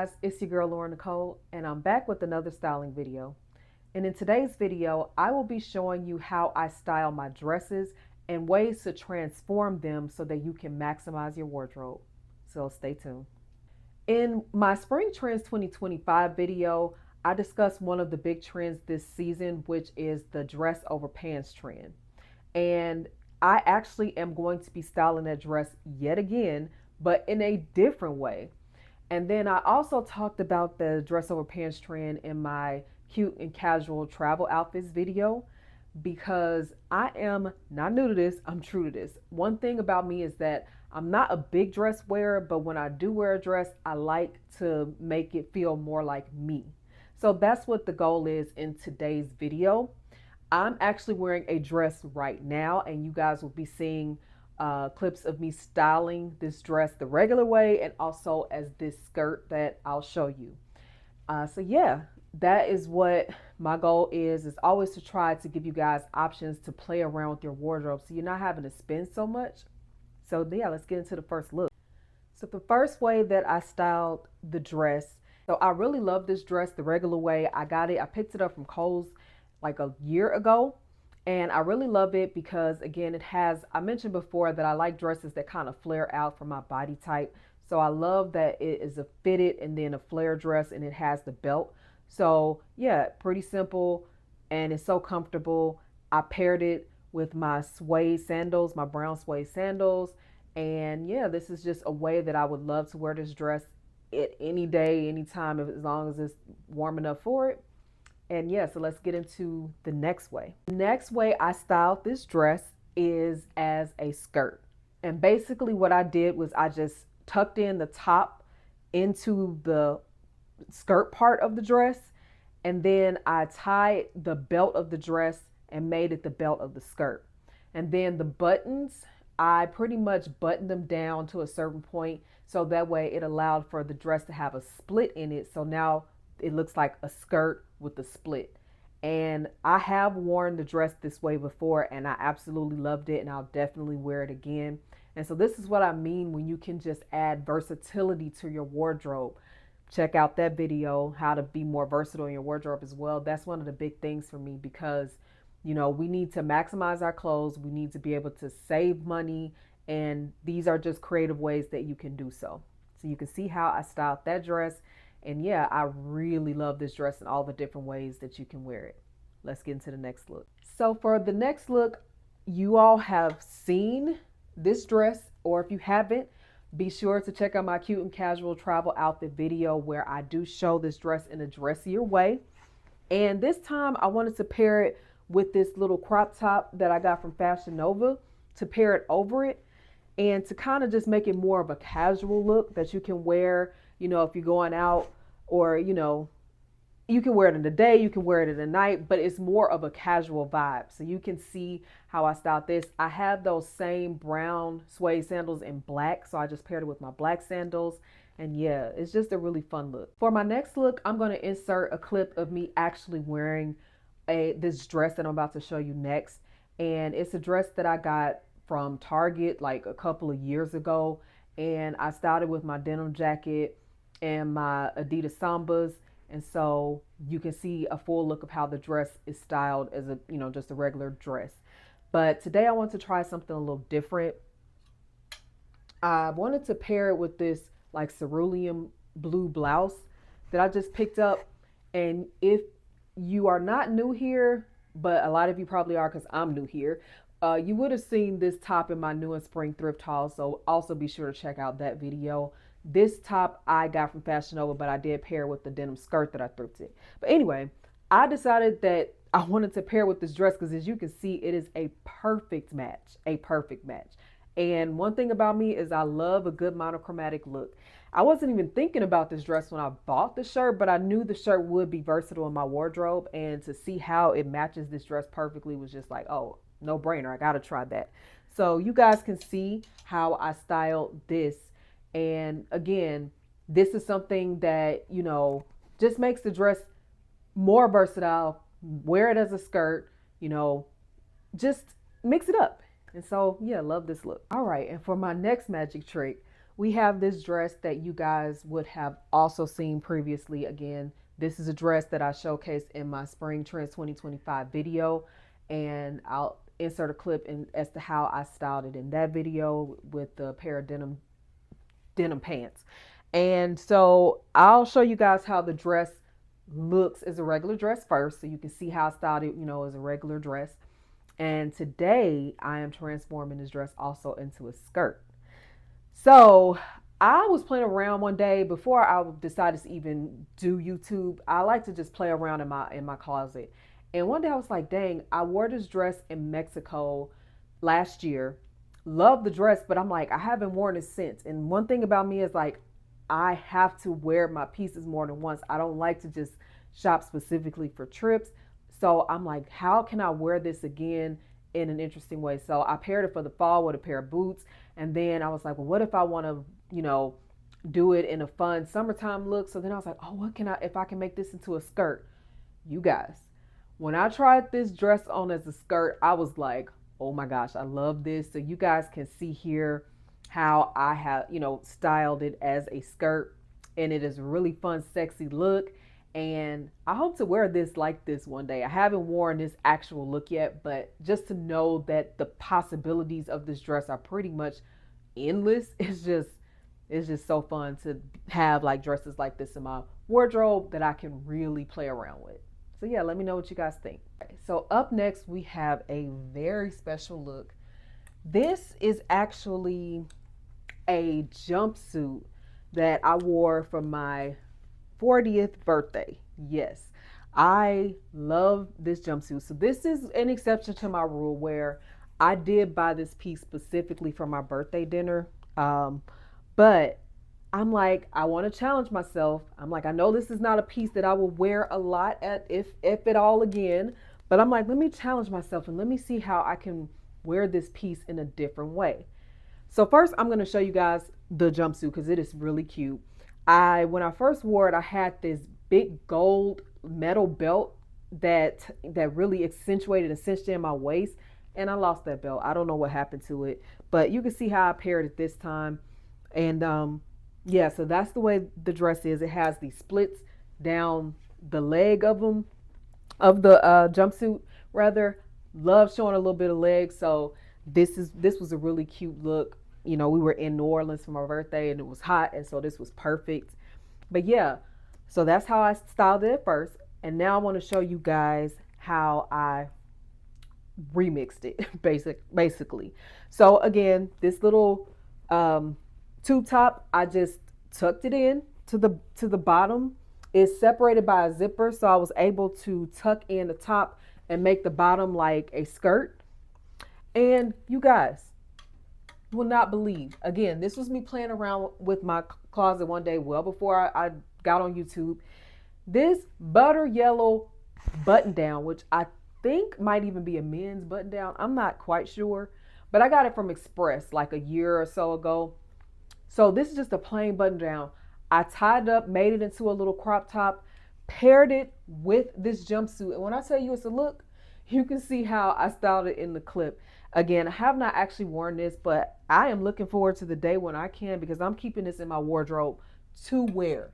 guys, it's your girl Nicole, and I'm back with another styling video. And in today's video, I will be showing you how I style my dresses and ways to transform them so that you can maximize your wardrobe. So stay tuned. In my Spring Trends 2025 video, I discussed one of the big trends this season, which is the dress over pants trend. And I actually am going to be styling that dress yet again, but in a different way. And then I also talked about the dress over pants trend in my cute and casual travel outfits video because I am not new to this, I'm true to this. One thing about me is that I'm not a big dress wearer, but when I do wear a dress, I like to make it feel more like me. So that's what the goal is in today's video. I'm actually wearing a dress right now, and you guys will be seeing clips of me styling this dress the regular way and also as this skirt that I'll show you. So yeah, that is what my goal is always to try to give you guys options to play around with your wardrobe so you're not having to spend so much. So yeah, let's get into the first look. So the first way that I styled the dress, so I really love this dress the regular way. I picked it up from Kohl's like a year ago. And I really love it because, again, I mentioned before that I like dresses that kind of flare out for my body type. So I love that it is a fitted and then a flare dress and it has the belt. So yeah, pretty simple and it's so comfortable. I paired it with my suede sandals, my brown suede sandals. And yeah, this is just a way that I would love to wear this dress at any day, anytime, as long as it's warm enough for it. And yeah, so let's get into the next way. The next way I styled this dress is as a skirt. And basically what I did was I just tucked in the top into the skirt part of the dress. And then I tied the belt of the dress and made it the belt of the skirt. And then the buttons, I pretty much buttoned them down to a certain point. So that way it allowed for the dress to have a split in it. So now it looks like a skirt with a split. And I have worn the dress this way before and I absolutely loved it and I'll definitely wear it again. And so this is what I mean when you can just add versatility to your wardrobe. Check out that video, how to be more versatile in your wardrobe as well. That's one of the big things for me because, you know, we need to maximize our clothes. We need to be able to save money. And these are just creative ways that you can do so. So you can see how I styled that dress. And yeah, I really love this dress and all the different ways that you can wear it. Let's get into the next look. So for the next look, you all have seen this dress, or if you haven't, be sure to check out my cute and casual travel outfit video where I do show this dress in a dressier way. And this time I wanted to pair it with this little crop top that I got from Fashion Nova to pair it over it and to kind of just make it more of a casual look that you can wear, you know, if you're going out or, you know, you can wear it in the day, you can wear it in the night, but it's more of a casual vibe. So you can see how I styled this. I have those same brown suede sandals in black. So I just paired it with my black sandals. And yeah, it's just a really fun look. For my next look, I'm going to insert a clip of me actually wearing this dress that I'm about to show you next. And it's a dress that I got from Target like a couple of years ago. And I styled it with my denim jacket and my Adidas Sambas. And so you can see a full look of how the dress is styled as a, you know, just a regular dress. But today I want to try something a little different. I wanted to pair it with this like cerulean blue blouse that I just picked up. And if you are not new here, but a lot of you probably are because I'm new here, you would have seen this top in my new and spring thrift haul. So also be sure to check out that video. This top I got from Fashion Nova, but I did pair with the denim skirt that I thrifted. But anyway, I decided that I wanted to pair with this dress because as you can see, it is a perfect match, a perfect match. And one thing about me is I love a good monochromatic look. I wasn't even thinking about this dress when I bought the shirt, but I knew the shirt would be versatile in my wardrobe. And to see how it matches this dress perfectly was just like, oh, no brainer. I got to try that. So you guys can see how I styled this. And again, this is something that, you know, just makes the dress more versatile. Wear it as a skirt, you know, just mix it up. And so, yeah, love this look. All right. And for my next magic trick, we have this dress that you guys would have also seen previously. Again, this is a dress that I showcased in my Spring Trends 2025 video, and I'll insert a clip in as to how I styled it in that video with the pair of denim pants. And so I'll show you guys how the dress looks as a regular dress first, so you can see how I styled it, as a regular dress. And today I am transforming this dress also into a skirt. So I was playing around one day before I decided to even do YouTube. I like to just play around in my closet. And one day I was like, dang, I wore this dress in Mexico last year. Love the dress, but I'm like, I haven't worn it since. And one thing about me is like, I have to wear my pieces more than once. I don't like to just shop specifically for trips. So I'm like, how can I wear this again in an interesting way? So I paired it for the fall with a pair of boots. And then I was like, well, what if I want to, do it in a fun summertime look? So then I was like, oh, if I can make this into a skirt? You guys, when I tried this dress on as a skirt, I was like, oh my gosh, I love this. So you guys can see here how I have, styled it as a skirt, and it is a really fun, sexy look. And I hope to wear this like this one day. I haven't worn this actual look yet, but just to know that the possibilities of this dress are pretty much endless. It's just so fun to have like dresses like this in my wardrobe that I can really play around with. So yeah, let me know what you guys think. Okay, so up next we have a very special look. This is actually a jumpsuit that I wore for my 40th birthday. Yes, I love this jumpsuit. So this is an exception to my rule where I did buy this piece specifically for my birthday dinner. But I'm like, I want to challenge myself. I'm like, I know this is not a piece that I will wear a lot at, if at all again, but I'm like, let me challenge myself and let me see how I can wear this piece in a different way. So first I'm going to show you guys the jumpsuit because it is really cute. When I first wore it, I had this big gold metal belt that really accentuated and cinched in my waist, and I lost that belt. I don't know what happened to it, but you can see how I paired it this time. And yeah, so that's the way the dress is. It has these splits down the leg of the jumpsuit rather. Love showing a little bit of leg. So this was a really cute look. We were in New Orleans for my birthday and it was hot, and so this was perfect. But yeah, so that's how I styled it at first. And now I want to show you guys how I remixed it basically. So again, this little tube top, I just tucked it in to the bottom. It's separated by a zipper, so I was able to tuck in the top and make the bottom like a skirt. And you guys will not believe, again, this was me playing around with my closet one day well before I got on YouTube. This butter yellow button down, which I think might even be a men's button down, I'm not quite sure, but I got it from Express like a year or so ago. So this is just a plain button down. I tied it up, made it into a little crop top, paired it with this jumpsuit. And when I tell you it's a look, you can see how I styled it in the clip. Again, I have not actually worn this, but I am looking forward to the day when I can, because I'm keeping this in my wardrobe to wear.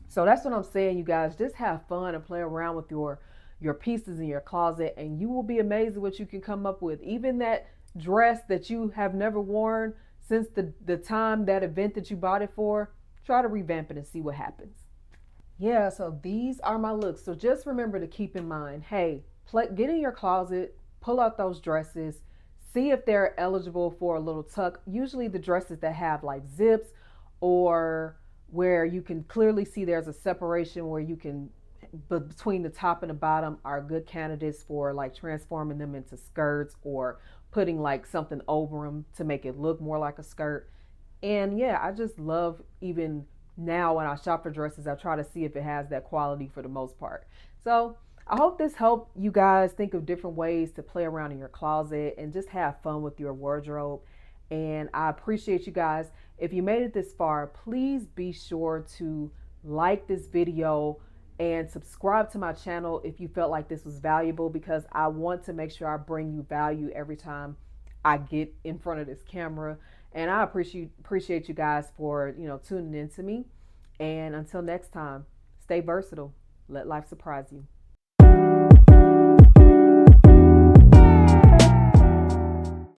So that's what I'm saying, you guys. Just have fun and play around with your pieces in your closet, and you will be amazed at what you can come up with. Even that dress that you have never worn since the time, that event that you bought it for, try to revamp it and see what happens. Yeah, so these are my looks. So just remember to keep in mind, hey, get in your closet, pull out those dresses, see if they're eligible for a little tuck. Usually the dresses that have like zips, or where you can clearly see there's a separation where you can, but between the top and the bottom, are good candidates for like transforming them into skirts or putting like something over them to make it look more like a skirt. And yeah, I just love, even now when I shop for dresses, I try to see if it has that quality for the most part. So I hope this helped you guys think of different ways to play around in your closet and just have fun with your wardrobe. And I appreciate you guys. If you made it this far, please be sure to like this video and subscribe to my channel if you felt like this was valuable, because I want to make sure I bring you value every time I get in front of this camera. And I appreciate you guys for, tuning in to me. And until next time, stay versatile. Let life surprise you.